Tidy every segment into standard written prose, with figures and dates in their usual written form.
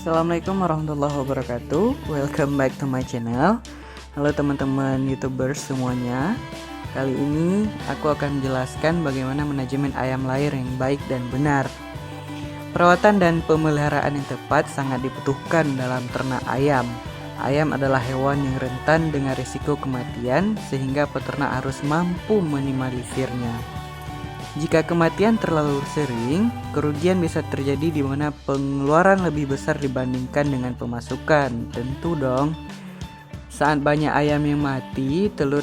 Assalamualaikum warahmatullahi wabarakatuh. Welcome back to my channel. Halo teman-teman YouTubers semuanya. Kali ini aku akan menjelaskan bagaimana manajemen ayam layar yang baik dan benar. Perawatan dan pemeliharaan yang tepat sangat dibutuhkan dalam ternak ayam. Ayam adalah hewan yang rentan dengan risiko kematian, sehingga peternak harus mampu minimalisirnya. Jika kematian terlalu sering, kerugian bisa terjadi di mana pengeluaran lebih besar dibandingkan dengan pemasukan. Tentu dong. Saat banyak ayam yang mati, telur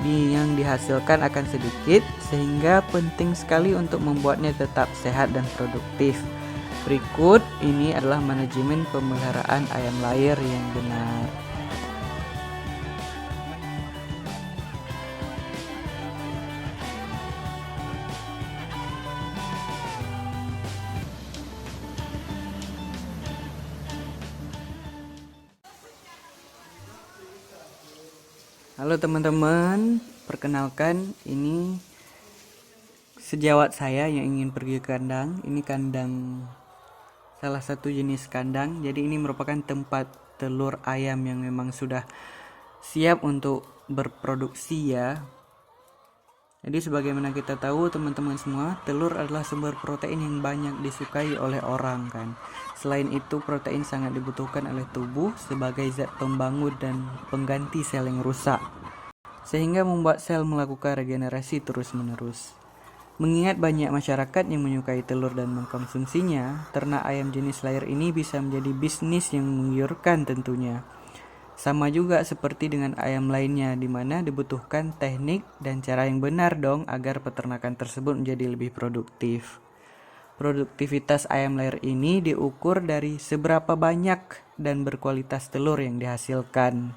yang dihasilkan akan sedikit, sehingga penting sekali untuk membuatnya tetap sehat dan produktif. Berikut ini adalah manajemen pemeliharaan ayam layar yang benar. Halo teman-teman, perkenalkan ini sejawat saya yang ingin pergi ke kandang. Ini kandang, salah satu jenis kandang. Jadi ini merupakan tempat telur ayam yang memang sudah siap untuk berproduksi ya. Jadi sebagaimana kita tahu teman-teman semua, telur adalah sumber protein yang banyak disukai oleh orang kan. Selain itu, protein sangat dibutuhkan oleh tubuh sebagai zat pembangun dan pengganti sel yang rusak, sehingga membuat sel melakukan regenerasi terus-menerus. Mengingat banyak masyarakat yang menyukai telur dan mengkonsumsinya, ternak ayam jenis layar ini bisa menjadi bisnis yang menggiurkan tentunya. Sama juga seperti dengan ayam lainnya, di mana dibutuhkan teknik dan cara yang benar dong agar peternakan tersebut menjadi lebih produktif. Produktivitas ayam layar ini diukur dari seberapa banyak dan berkualitas telur yang dihasilkan.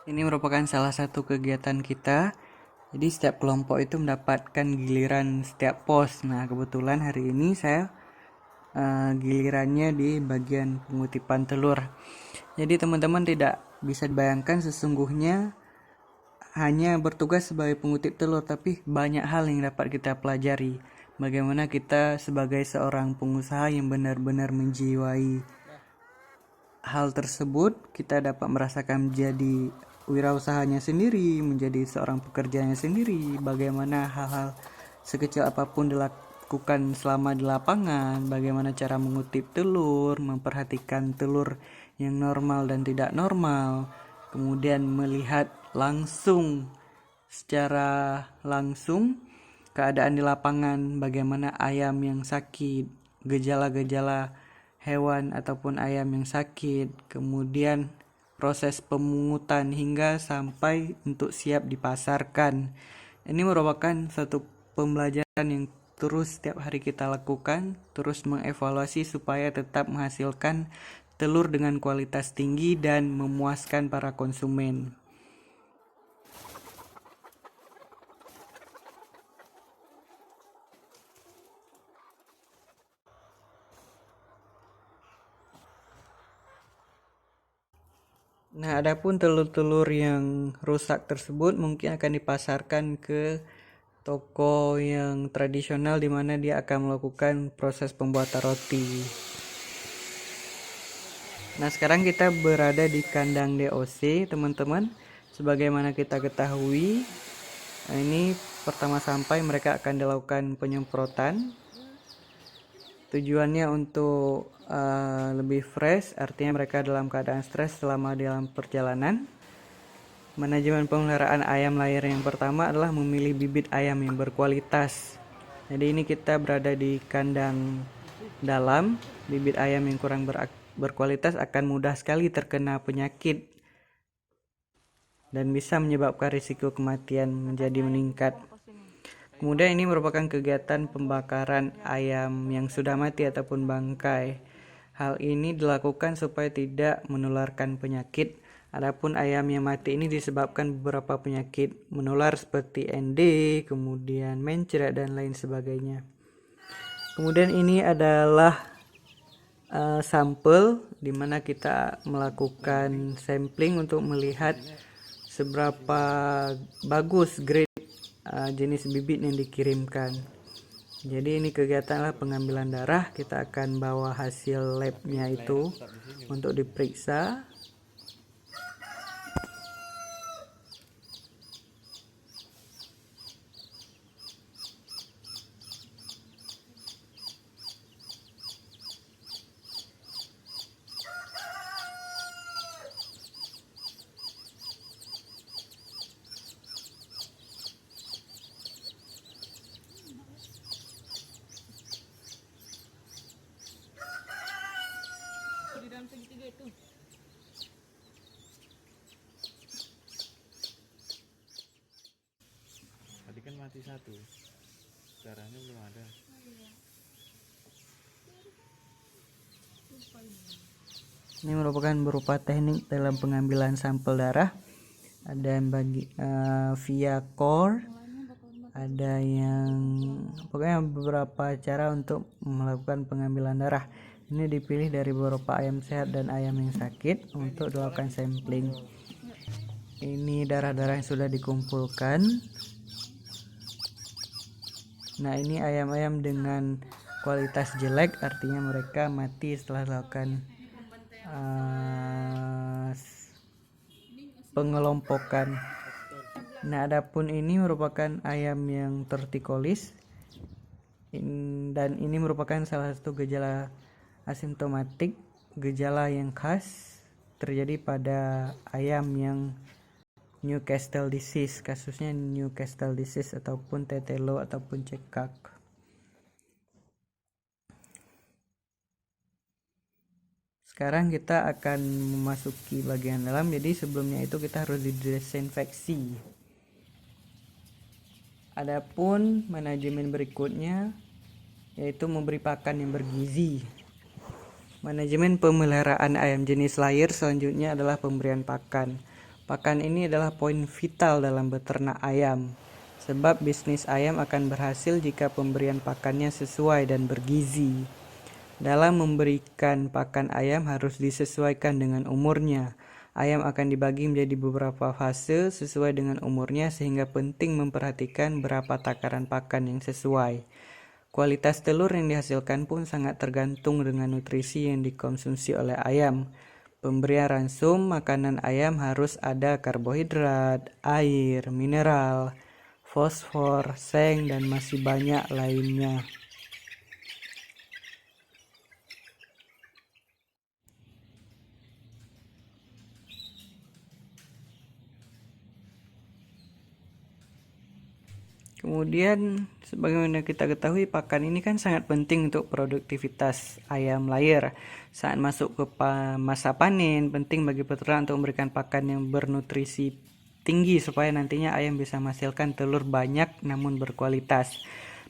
Ini merupakan salah satu kegiatan kita. Jadi setiap kelompok itu mendapatkan giliran setiap pos. Nah, kebetulan hari ini saya gilirannya di bagian pengutipan telur. Jadi teman-teman tidak bisa dibayangkan sesungguhnya hanya bertugas sebagai pengutip telur, tapi banyak hal yang dapat kita pelajari. Bagaimana kita sebagai seorang pengusaha yang benar-benar menjiwai hal tersebut, kita dapat merasakan menjadi wirausahanya sendiri, menjadi seorang pekerjanya sendiri, bagaimana hal-hal sekecil apapun dilakukan selama di lapangan, bagaimana cara mengutip telur, memperhatikan telur yang normal dan tidak normal, kemudian melihat secara langsung keadaan di lapangan, bagaimana ayam yang sakit, gejala-gejala hewan ataupun ayam yang sakit, kemudian proses pemungutan hingga sampai untuk siap dipasarkan. Ini merupakan satu pembelajaran yang terus setiap hari kita lakukan, terus mengevaluasi supaya tetap menghasilkan telur dengan kualitas tinggi dan memuaskan para konsumen. Nah, adapun telur-telur yang rusak tersebut mungkin akan dipasarkan ke toko yang tradisional di mana dia akan melakukan proses pembuatan roti. Nah, sekarang kita berada di kandang DOC, teman-teman. Sebagaimana kita ketahui, ini pertama sampai mereka akan dilakukan penyemprotan. Tujuannya untuk lebih fresh, artinya mereka dalam keadaan stres selama dalam perjalanan. Manajemen pemeliharaan ayam layar yang pertama adalah memilih bibit ayam yang berkualitas. Jadi ini kita berada di kandang dalam, bibit ayam yang kurang berkualitas akan mudah sekali terkena penyakit dan bisa menyebabkan risiko kematian menjadi meningkat. Kemudian ini merupakan kegiatan pembakaran ayam yang sudah mati ataupun bangkai. Hal ini dilakukan supaya tidak menularkan penyakit. Adapun ayam yang mati ini disebabkan beberapa penyakit menular seperti ND, kemudian mencret dan lain sebagainya. Kemudian ini adalah sampel di mana kita melakukan sampling untuk melihat seberapa bagus grade jenis bibit yang dikirimkan. Jadi ini kegiatanlah pengambilan darah. Kita akan bawa hasil labnya itu untuk diperiksa. Tadi kan mati satu, darahnya belum ada. Ini merupakan berupa teknik dalam pengambilan sampel darah. Ada yang via core, ada yang pokoknya beberapa cara untuk melakukan pengambilan darah. Ini dipilih dari beberapa ayam sehat dan ayam yang sakit untuk dilakukan sampling. Ini darah-darah yang sudah dikumpulkan. Nah, ini ayam-ayam dengan kualitas jelek, artinya mereka mati setelah dilakukan pengelompokan. Nah, adapun ini merupakan ayam yang tortikolis, dan ini merupakan salah satu gejala asimptomatik, gejala yang khas terjadi pada ayam yang Newcastle disease, kasusnya Newcastle disease ataupun tetelo ataupun cekak. Sekarang kita akan memasuki bagian dalam, jadi sebelumnya itu kita harus didesinfeksi. Adapun manajemen berikutnya yaitu memberi pakan yang bergizi. Manajemen pemeliharaan ayam jenis layer selanjutnya adalah pemberian pakan. Pakan ini adalah poin vital dalam beternak ayam, sebab bisnis ayam akan berhasil jika pemberian pakannya sesuai dan bergizi. Dalam memberikan pakan ayam harus disesuaikan dengan umurnya. Ayam akan dibagi menjadi beberapa fase sesuai dengan umurnya, sehingga penting memperhatikan berapa takaran pakan yang sesuai. Kualitas telur yang dihasilkan pun sangat tergantung dengan nutrisi yang dikonsumsi oleh ayam. Pemberian ransum makanan ayam harus ada karbohidrat, air, mineral, fosfor, seng, dan masih banyak lainnya. Kemudian, sebagaimana kita ketahui, pakan ini kan sangat penting untuk produktivitas ayam layer. Saat masuk ke masa panen, penting bagi peternak untuk memberikan pakan yang bernutrisi tinggi supaya nantinya ayam bisa menghasilkan telur banyak namun berkualitas.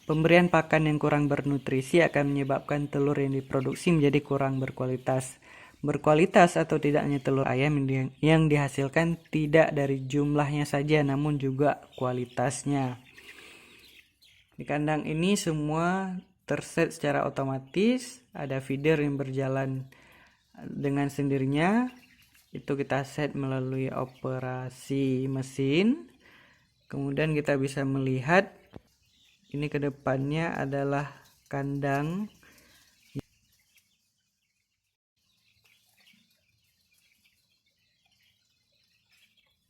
Pemberian pakan yang kurang bernutrisi akan menyebabkan telur yang diproduksi menjadi kurang berkualitas. Berkualitas atau tidaknya telur ayam yang dihasilkan tidak dari jumlahnya saja namun juga kualitasnya. Di kandang ini semua terset secara otomatis, ada feeder yang berjalan dengan sendirinya. Itu kita set melalui operasi mesin. Kemudian kita bisa melihat ini ke depannya adalah kandang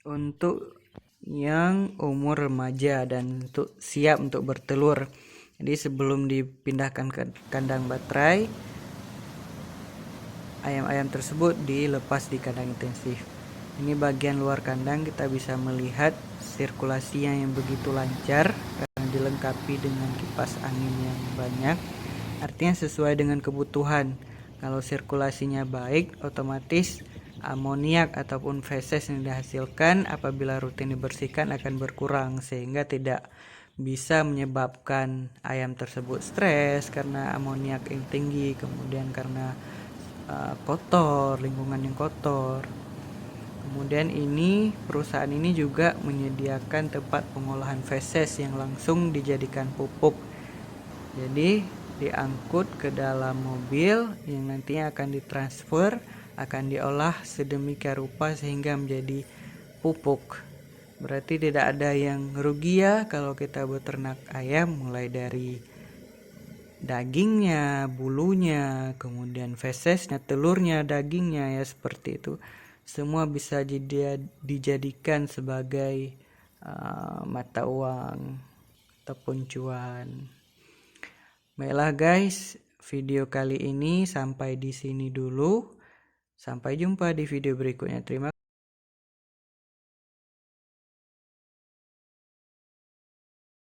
untuk yang umur remaja dan siap untuk bertelur. Jadi sebelum dipindahkan ke kandang baterai, ayam-ayam tersebut dilepas di kandang intensif. Ini bagian luar kandang, kita bisa melihat sirkulasinya yang begitu lancar karena dilengkapi dengan kipas angin yang banyak. Artinya sesuai dengan kebutuhan. Kalau sirkulasinya baik, otomatis amoniak ataupun feses yang dihasilkan apabila rutin dibersihkan akan berkurang, sehingga tidak bisa menyebabkan ayam tersebut stres karena amoniak yang tinggi, kemudian karena kotor, lingkungan yang kotor. Kemudian ini perusahaan ini juga menyediakan tempat pengolahan feses yang langsung dijadikan pupuk. Jadi diangkut ke dalam mobil yang nantinya akan ditransfer, akan diolah sedemikian rupa sehingga menjadi pupuk. Berarti tidak ada yang rugi ya kalau kita beternak ayam, mulai dari dagingnya, bulunya, kemudian fesesnya, telurnya, dagingnya ya seperti itu. Semua bisa dijadikan sebagai mata uang ataupun cuan. Baiklah guys, video kali ini sampai di sini dulu. Sampai jumpa di video berikutnya. Terima kasih.